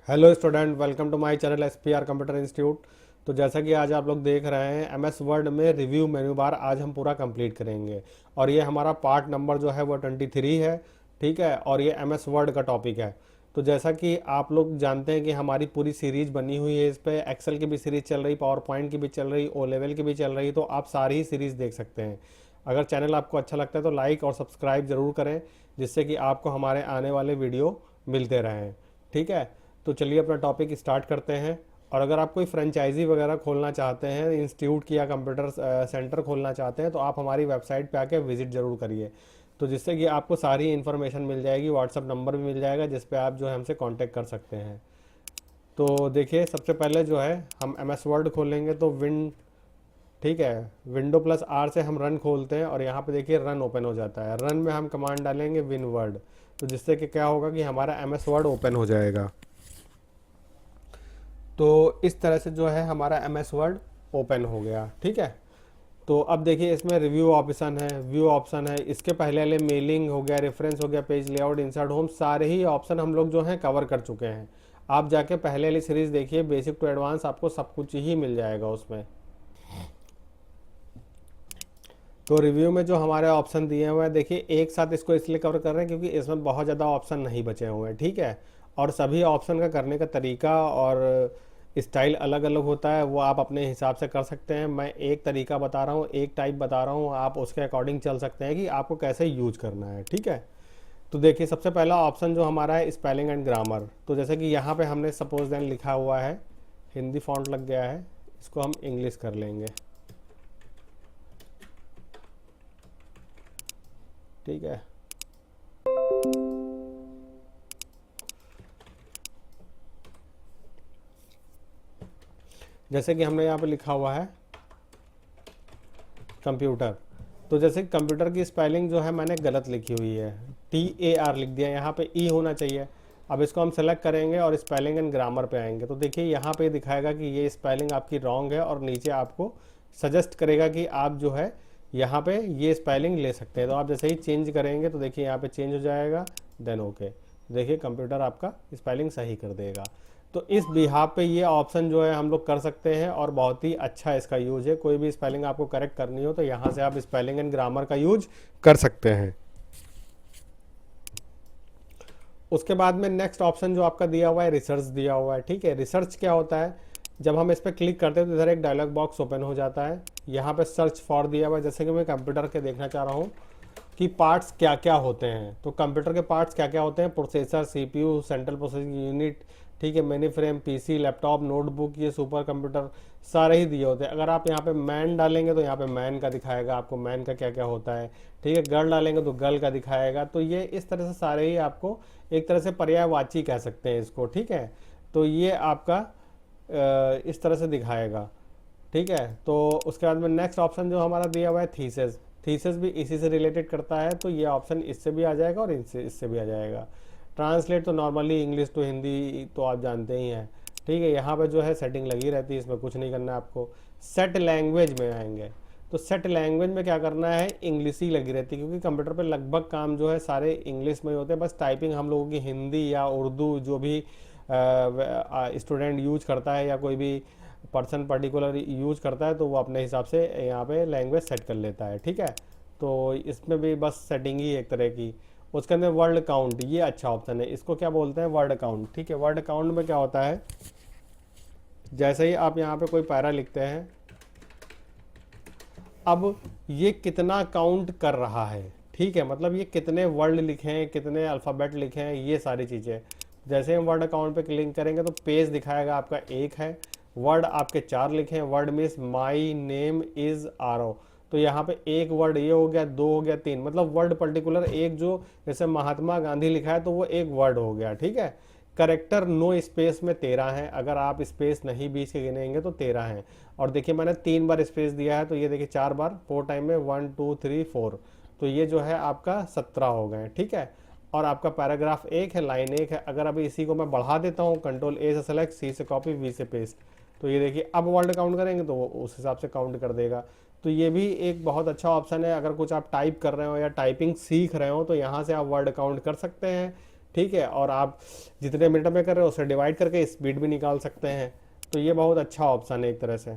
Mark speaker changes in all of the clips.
Speaker 1: Hello student, welcome to my channel SPR computer institute. तो जैसा कि आज आप लोग देख रहे हैं, एमएस वर्ड में रिव्यू मेन्यू बार आज हम पूरा कंप्लीट करेंगे। और ये हमारा पार्ट नंबर जो है वो 23 है। ठीक है, और ये एमएस वर्ड का टॉपिक है। तो जैसा कि आप लोग जानते हैं कि हमारी पूरी सीरीज बनी हुई है, इस पे एक्सेल की भी सीरीज चल रही, पावर पॉइंट की भी चल रही, ओ लेवल की भी चल रही। तो आप सारी ही सीरीज देख सकते हैं। अगर चैनल आपको अच्छा लगता है तो लाइक और सब्सक्राइब ज़रूर करें, जिससे कि आपको हमारे आने वाले वीडियो मिलते रहें। ठीक है, तो चलिए अपना टॉपिक स्टार्ट करते हैं। और अगर आप कोई फ्रेंचाइजी वगैरह खोलना चाहते हैं, इंस्टीट्यूट की या कंप्यूटर सेंटर खोलना चाहते हैं, तो आप हमारी वेबसाइट पे आके विजिट ज़रूर करिए। तो जिससे कि आपको सारी इन्फॉर्मेशन मिल जाएगी, व्हाट्सअप नंबर भी मिल जाएगा जिस पे आप जो है हमसे कांटेक्ट कर सकते हैं। तो देखिए, सबसे पहले जो है हम एम एस वर्ड खोलेंगे तो ठीक है, विंडो प्लस आर से हम रन खोलते हैं और यहाँ पे देखिए रन ओपन हो जाता है। रन में हम कमांड डालेंगे विन वर्ड, तो जिससे कि क्या होगा कि हमारा एम एस वर्ड ओपन हो जाएगा। तो इस तरह से जो है हमारा एम एस वर्ड ओपन हो गया। ठीक है, तो अब देखिए इसमें रिव्यू ऑप्शन है, व्यू ऑप्शन है, इसके पहले वाले मेलिंग हो गया, रेफरेंस हो गया, पेज लेआउट, इंसर्ट होम, सारे ही ऑप्शन हम लोग जो हैं कवर कर चुके हैं। आप जाके पहले वाली सीरीज देखिए, बेसिक टू एडवांस, आपको सब कुछ ही मिल जाएगा उसमें। तो रिव्यू में जो हमारे ऑप्शन दिए हुए हैं, देखिए एक साथ इसको इसलिए कवर कर रहे हैं क्योंकि इसमें बहुत ज़्यादा ऑप्शन नहीं बचे हुए हैं। ठीक है, और सभी ऑप्शन का करने का तरीका और स्टाइल अलग अलग होता है, वो आप अपने हिसाब से कर सकते हैं। मैं एक तरीका बता रहा हूँ, एक टाइप बता रहा हूँ, आप उसके अकॉर्डिंग चल सकते हैं कि आपको कैसे यूज करना है। ठीक है, तो देखिए सबसे पहला ऑप्शन जो हमारा है स्पेलिंग एंड ग्रामर। तो जैसे कि यहाँ पे हमने सपोज देन लिखा हुआ है, हिंदी फॉन्ट लग गया है, इसको हम इंग्लिश कर लेंगे। ठीक है, जैसे कि हमने यहाँ पे लिखा हुआ है कंप्यूटर। तो जैसे कंप्यूटर की स्पेलिंग जो है मैंने गलत लिखी हुई है, TAR लिख दिया, यहाँ पे ई होना चाहिए। अब इसको हम सेलेक्ट करेंगे और स्पेलिंग एंड ग्रामर पे आएंगे, तो देखिए यहाँ पे दिखाएगा कि ये स्पेलिंग आपकी रॉन्ग है, और नीचे आपको सजेस्ट करेगा कि आप जो है यहाँ पे ये स्पेलिंग ले सकते हैं। तो आप जैसे ही चेंज करेंगे तो देखिए यहाँ पे चेंज हो जाएगा, देन ओके। देखिए कंप्यूटर आपका स्पेलिंग सही कर देगा। तो इस बिहाफ पे ये ऑप्शन जो है हम लोग कर सकते हैं, और बहुत ही अच्छा इसका यूज है। कोई भी स्पेलिंग आपको करेक्ट करनी हो तो यहाँ से आप स्पेलिंग एंड ग्रामर का यूज कर सकते हैं। उसके बाद में नेक्स्ट ऑप्शन जो आपका दिया हुआ है, रिसर्च दिया हुआ है। ठीक है, रिसर्च क्या होता है, जब हम इस पर क्लिक करते हैं तो इधर एक डायलॉग बॉक्स ओपन हो जाता है। यहाँ पे सर्च फॉर दिया हुआ है, जैसे कि मैं कंप्यूटर के देखना चाह रहा हूँ कि पार्ट्स क्या क्या होते हैं। तो कंप्यूटर के पार्ट्स क्या क्या होते हैं, processor, CPU, central processing unit, ठीक है, many frame, PC, laptop, notebook, ये सुपर कंप्यूटर, सारे ही दिए होते हैं। अगर आप यहाँ पे मैन डालेंगे तो यहाँ पे मैन का दिखाएगा आपको, मैन का क्या क्या होता है। ठीक है, गर्ल डालेंगे तो गर्ल का दिखाएगा। तो ये इस तरह से सारे ही आपको एक तरह से पर्यायवाची कह सकते हैं इसको। ठीक है, तो ये आपका इस तरह से दिखाएगा। ठीक है, तो उसके बाद में नेक्स्ट ऑप्शन जो हमारा दिया हुआ है थीसिस। थीसिस भी इसी से रिलेटेड करता है, तो ये ऑप्शन इससे भी आ जाएगा और इससे भी आ जाएगा। ट्रांसलेट तो नॉर्मली इंग्लिश टू हिंदी तो आप जानते ही हैं। ठीक है, यहाँ पे जो है सेटिंग लगी रहती है, इसमें कुछ नहीं करना है आपको। सेट लैंग्वेज में आएंगे तो सेट लैंग्वेज में क्या करना है, इंग्लिश ही लगी रहती है, क्योंकि कंप्यूटर पे लगभग काम जो है सारे इंग्लिश में ही होते हैं। बस टाइपिंग हम लोगों की हिंदी या उर्दू जो भी स्टूडेंट यूज करता है या कोई भी पर्सन पर्टिकुलर यूज करता है, तो वो अपने हिसाब से यहाँ पे लैंग्वेज सेट कर लेता है। ठीक है, तो इसमें भी बस सेटिंग ही एक तरह की। उसके अंदर वर्ड काउंट, ये अच्छा ऑप्शन है, इसको क्या बोलते हैं, वर्ड काउंट। ठीक है, वर्ड काउंट में क्या होता है, जैसे ही आप यहाँ पे कोई पैरा लिखते हैं, अब ये कितना काउंट कर रहा है। ठीक है, मतलब ये कितने वर्ड लिखे हैं, कितने अल्फ़ाबेट लिखे हैं, ये सारी चीज़ें। जैसे हम वर्ड अकाउंट पे क्लिक करेंगे तो पेज दिखाएगा आपका एक है, वर्ड आपके 4 लिखे हैं। Word means my name is RO, तो यहाँ पे एक वर्ड ये हो गया, 2 हो गया, 3, मतलब वर्ड पर्टिकुलर एक, जो जैसे महात्मा गांधी लिखा है तो वो एक वर्ड हो गया। ठीक है, करेक्टर नो स्पेस में 13 है, अगर आप स्पेस नहीं बीच के गिनेंगे तो 13 हैं। और देखिए मैंने 3 बार स्पेस दिया है, तो ये देखिए 4 बार, 4 टाइम में 1 2 3 4, तो ये जो है आपका 17 हो गए। ठीक है, और आपका पैराग्राफ एक है, लाइन एक है। अगर अभी इसी को मैं बढ़ा देता हूँ, कंट्रोल A से सेलेक्ट, C से कॉपी, V से पेस्ट, तो ये देखिए अब वर्ड काउंट करेंगे तो वो उस हिसाब से काउंट कर देगा। तो ये भी एक बहुत अच्छा ऑप्शन है। अगर कुछ आप टाइप कर रहे हो या टाइपिंग सीख रहे हो तो यहाँ से आप वर्ड काउंट कर सकते हैं। ठीक है, और आप जितने मिनट में कर रहे हो उसे डिवाइड करके स्पीड भी निकाल सकते हैं। तो ये बहुत अच्छा ऑप्शन है एक तरह से।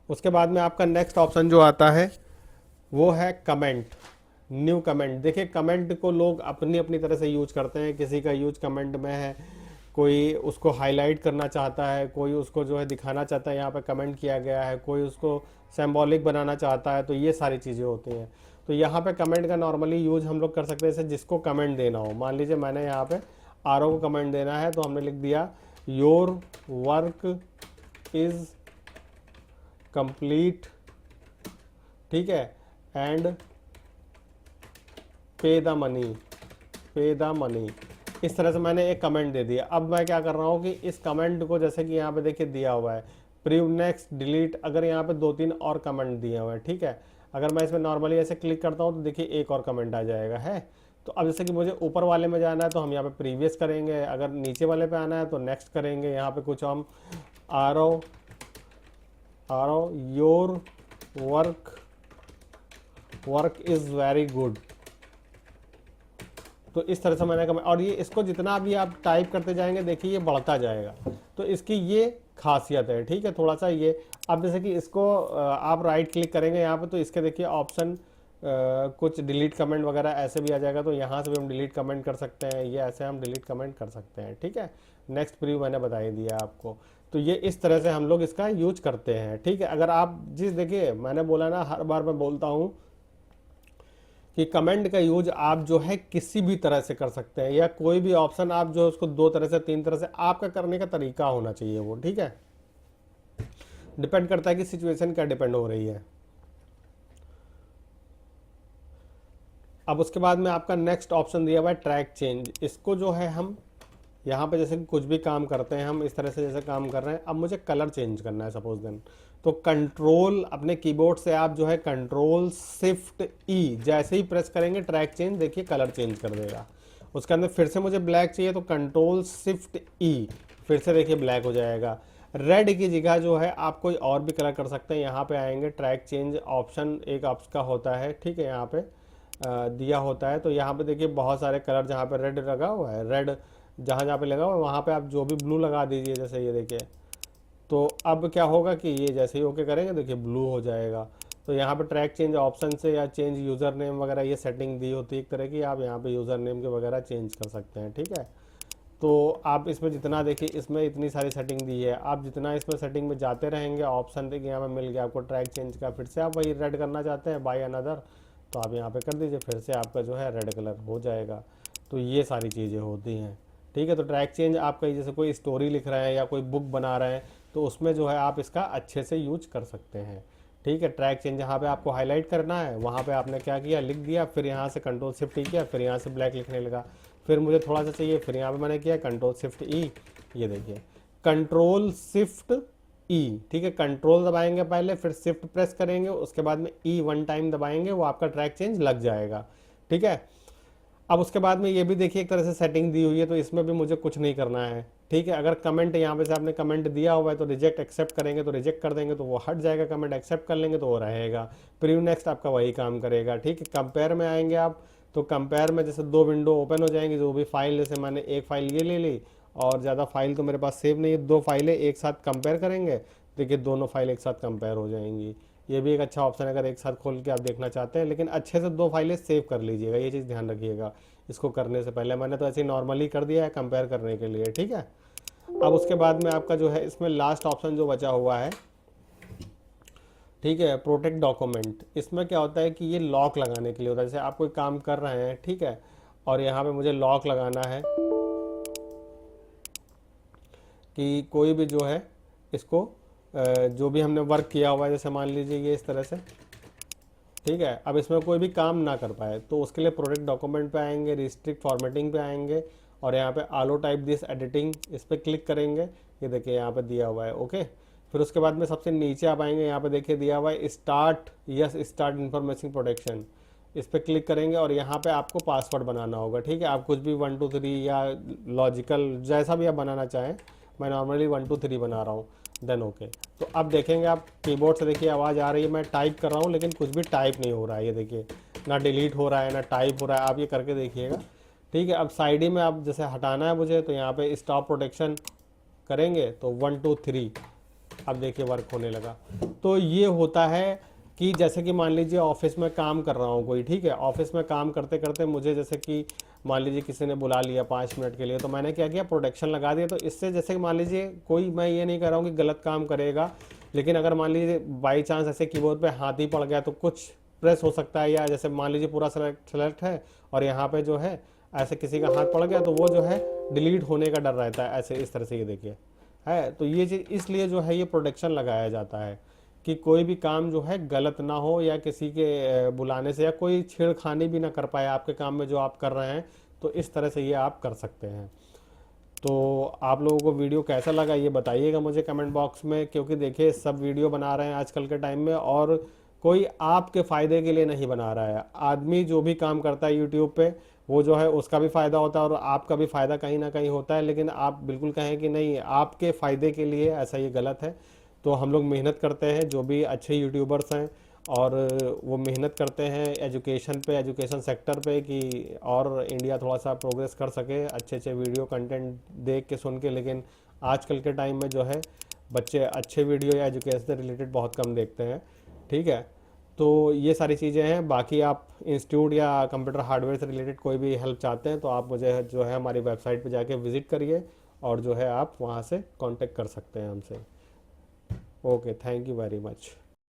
Speaker 1: उसके बाद में आपका नेक्स्ट ऑप्शन जो आता है वो है कमेंट, न्यू कमेंट। देखिए कमेंट को लोग अपनी अपनी तरह से यूज करते हैं, किसी का यूज कमेंट में है, कोई उसको हाईलाइट करना चाहता है, कोई उसको जो है दिखाना चाहता है यहाँ पे कमेंट किया गया है, कोई उसको सिंबॉलिक बनाना चाहता है, तो ये सारी चीज़ें होती हैं। तो यहाँ पे कमेंट का नॉर्मली यूज हम लोग कर सकते हैं, जैसे जिसको कमेंट देना हो। मान लीजिए मैंने यहाँ पे आरओ को कमेंट देना है, तो हमने लिख दिया योर वर्क इज कंप्लीट, ठीक है, एंड पे द मनी, पे द मनी। इस तरह से मैंने एक कमेंट दे दिया। अब मैं क्या कर रहा हूँ कि इस कमेंट को, जैसे कि यहाँ पे देखिए दिया हुआ है प्रीव्यू नेक्स्ट डिलीट, अगर यहाँ पे 2-3 और कमेंट दिए हुए हैं, ठीक है, अगर मैं इसमें नॉर्मली ऐसे क्लिक करता हूँ तो देखिए एक और कमेंट आ जाएगा है। तो अब जैसे कि मुझे ऊपर वाले में जाना है तो हम यहाँ पे प्रीवियस करेंगे, अगर नीचे वाले पे आना है तो नेक्स्ट करेंगे। यहाँ पे कुछ हम आरो your work is very good. तो इस तरह से मैंने कहा, और ये इसको जितना भी आप टाइप करते जाएंगे देखिए ये बढ़ता जाएगा। तो इसकी ये खासियत है, ठीक है। थोड़ा सा ये, अब जैसे कि इसको आप राइट क्लिक करेंगे यहाँ पे तो इसके देखिए ऑप्शन कुछ डिलीट कमेंट वगैरह ऐसे भी आ जाएगा, तो यहाँ से भी हम डिलीट कमेंट कर सकते हैं, ये ऐसे हम डिलीट कमेंट कर सकते हैं, ठीक है। नेक्स्ट प्रीव्यू मैंने बता ही दिया आपको। तो ये इस तरह से हम लोग इसका यूज करते हैं, ठीक है। अगर आप जिस, देखिए मैंने बोला ना, हर बार मैं बोलता हूँ कि कमेंट का यूज आप जो है किसी भी तरह से कर सकते हैं, या कोई भी ऑप्शन आप जो उसको 2 तरह से 3 तरह से, आपका करने का तरीका होना चाहिए वो, ठीक है। डिपेंड करता है कि सिचुएशन क्या डिपेंड हो रही है। अब उसके बाद में आपका नेक्स्ट ऑप्शन दिया हुआ है ट्रैक चेंज। इसको जो है हम यहाँ पे जैसे कि कुछ भी काम करते हैं हम इस तरह से जैसे काम कर रहे हैं, अब मुझे कलर चेंज करना है सपोज देन, तो कंट्रोल अपने कीबोर्ड से आप जो है कंट्रोल शिफ्ट ई जैसे ही प्रेस करेंगे ट्रैक चेंज, देखिए कलर चेंज कर देगा। उसके अंदर फिर से मुझे ब्लैक चाहिए तो कंट्रोल शिफ्ट ई, फिर से देखिए ब्लैक हो जाएगा। रेड की जगह जो है आप कोई और भी कलर कर सकते हैं। यहाँ पे आएंगे ट्रैक चेंज ऑप्शन एक आपका होता है, ठीक है, यहाँ पे दिया होता है। तो यहाँ पे देखिए बहुत सारे कलर, जहाँ पे रेड लगा हुआ है, रेड जहाँ जहाँ पे लगा हुआ है वहाँ पे आप जो भी ब्लू लगा दीजिए, जैसे ये देखिए। तो अब क्या होगा कि ये जैसे ही ओके करेंगे देखिए ब्लू हो जाएगा। तो यहाँ पे ट्रैक चेंज ऑप्शन से या चेंज यूज़र नेम वगैरह ये सेटिंग दी होती है एक तरह की, आप यहाँ पे यूज़र नेम के वगैरह चेंज कर सकते हैं, ठीक है। तो आप इसमें जितना देखिए, इसमें इतनी सारी सेटिंग दी है, आप जितना इसमें सेटिंग में जाते रहेंगे, ऑप्शन देखिए यहाँ पे मिल गया आपको ट्रैक चेंज का। फिर से आप वही रेड करना चाहते हैं बाय अनदर, तो आप यहाँ पे कर दीजिए, फिर से आपका जो है रेड कलर हो जाएगा। तो ये सारी चीज़ें होती हैं, ठीक है। तो ट्रैक चेंज आपका जैसे कोई स्टोरी लिख रहे हैं या कोई बुक बना रहे हैं तो उसमें जो है आप इसका अच्छे से यूज कर सकते हैं, ठीक है। ट्रैक चेंज जहाँ पे आपको हाईलाइट करना है वहाँ पे आपने क्या किया, लिख दिया, फिर यहाँ से कंट्रोल शिफ्ट ई किया, फिर यहाँ से ब्लैक लिखने लगा। फिर मुझे थोड़ा सा चाहिए, फिर यहाँ पे मैंने किया कंट्रोल शिफ्ट ई, ये देखिए कंट्रोल शिफ्ट ई, ठीक है। कंट्रोल दबाएंगे पहले, फिर शिफ्ट प्रेस करेंगे, उसके बाद में ई 1 टाइम दबाएंगे, वो आपका ट्रैक चेंज लग जाएगा, ठीक है। अब उसके बाद में ये भी देखिए एक तरह से सेटिंग दी हुई है, तो इसमें भी मुझे कुछ नहीं करना है, ठीक है। अगर कमेंट यहाँ पे से आपने कमेंट दिया हुआ है तो रिजेक्ट एक्सेप्ट करेंगे तो रिजेक्ट कर देंगे तो वो हट जाएगा, कमेंट एक्सेप्ट कर लेंगे तो वो रहेगा। प्रीव्यू नेक्स्ट आपका वही काम करेगा, ठीक है। कंपेयर में आएंगे आप, तो कंपेयर में जैसे 2 विंडो ओपन हो जाएंगी, जो भी फाइल, जैसे मैंने एक फाइल ये ले ली और ज़्यादा फाइल तो मेरे पास सेव नहीं है, 2 फाइलें एक साथ कंपेयर करेंगे, देखिए दोनों फाइल एक साथ कंपेयर हो जाएंगी। ये भी एक अच्छा ऑप्शन है अगर एक साथ खोल के आप देखना चाहते हैं, लेकिन अच्छे से 2 फाइलें सेव कर लीजिएगा, ये चीज़ ध्यान रखिएगा इसको करने से पहले। मैंने तो ऐसे ही नॉर्मली कर दिया है कंपेयर करने के लिए, ठीक है। अब उसके बाद में आपका जो है इसमें लास्ट ऑप्शन जो बचा हुआ है, ठीक है, प्रोटेक्ट डॉक्यूमेंट। इसमें क्या होता है कि ये लॉक लगाने के लिए होता है। जैसे आप कोई काम कर रहे हैं, ठीक है, और यहाँ पे मुझे लॉक लगाना है कि कोई भी जो है इसको जो भी हमने वर्क किया हुआ है, जैसे मान लीजिए ये इस तरह से, ठीक है, अब इसमें कोई भी काम ना कर पाए तो उसके लिए प्रोटेक्ट डॉक्यूमेंट पे आएंगे, रिस्ट्रिक्ट फॉर्मेटिंग पे आएंगे, और यहाँ पे आलो टाइप दिस एडिटिंग, इस पर क्लिक करेंगे, ये देखिए यहाँ पे दिया हुआ है, ओके। फिर उसके बाद में सबसे नीचे आप आएंगे, यहाँ पे देखिए दिया हुआ है start, yes start information protection, इस पर क्लिक करेंगे और यहाँ पे आपको पासवर्ड बनाना होगा, ठीक है। आप कुछ भी 1 2 3 या लॉजिकल जैसा भी आप बनाना चाहें, मैं नॉर्मली 1 2 3 बना रहा हूँ, देन ओके। तो अब देखेंगे आप कीबोर्ड से देखिए आवाज़ आ रही है, मैं टाइप कर रहा हूँ लेकिन कुछ भी टाइप नहीं हो रहा है, ये देखिए ना डिलीट हो रहा है ना टाइप हो रहा है, आप ये करके देखिएगा, ठीक है। अब साइड में आप जैसे हटाना है मुझे, तो यहाँ पे स्टॉप प्रोटेक्शन करेंगे तो 1 2 3, अब देखिए वर्क होने लगा। तो ये होता है कि जैसे कि मान लीजिए ऑफिस में काम कर रहा हूँ कोई, ठीक है, ऑफिस में काम करते करते मुझे जैसे कि मान लीजिए किसी ने बुला लिया 5 मिनट के लिए, तो मैंने क्या किया, प्रोटेक्शन लगा दिया। तो इससे जैसे कि मान लीजिए कोई, मैं ये नहीं कर रहा हूँ कि गलत काम करेगा, लेकिन अगर मान लीजिए बाई चांस ऐसे कीबोर्ड पे हाथ ही पड़ गया तो कुछ प्रेस हो सकता है, या जैसे मान लीजिए पूरा सेलेक्ट सेलेक्ट है और यहाँ पे जो है ऐसे किसी का हाथ पड़ गया तो वो जो है डिलीट होने का डर रहता है, ऐसे इस तरह से। ये देखिए है, तो ये चीज़ इसलिए जो है ये प्रोटेक्शन लगाया जाता है कि कोई भी काम जो है गलत ना हो, या किसी के बुलाने से या कोई छेड़खानी भी ना कर पाए आपके काम में जो आप कर रहे हैं। तो इस तरह से ये आप कर सकते हैं। तो आप लोगों को वीडियो कैसा लगा ये बताइएगा मुझे कमेंट बॉक्स में, क्योंकि देखिए सब वीडियो बना रहे हैं आजकल के टाइम में, और कोई आपके फ़ायदे के लिए नहीं बना रहा है। आदमी जो भी काम करता है यूट्यूब पे, वो जो है उसका भी फ़ायदा होता है और आपका भी फ़ायदा कहीं ना कहीं होता है, लेकिन आप बिल्कुल कहें कि नहीं आपके फ़ायदे के लिए, ऐसा ये गलत है। तो हम लोग मेहनत करते हैं, जो भी अच्छे यूट्यूबर्स हैं, और वो मेहनत करते हैं एजुकेशन पे, एजुकेशन सेक्टर पे, कि और इंडिया थोड़ा सा प्रोग्रेस कर सके, अच्छे अच्छे वीडियो कंटेंट देख के सुन के। लेकिन आजकल के टाइम में जो है बच्चे अच्छे वीडियो या एजुकेशन से रिलेटेड बहुत कम देखते हैं, ठीक है। तो ये सारी चीज़ें हैं। बाकी आप इंस्टीट्यूट या कंप्यूटर हार्डवेयर से रिलेटेड कोई भी हेल्प चाहते हैं तो आप मुझे जो है हमारी वेबसाइट पे जाके विज़िट करिए, और जो है आप वहाँ से कांटेक्ट कर सकते हैं हमसे। Okay, thank you very much.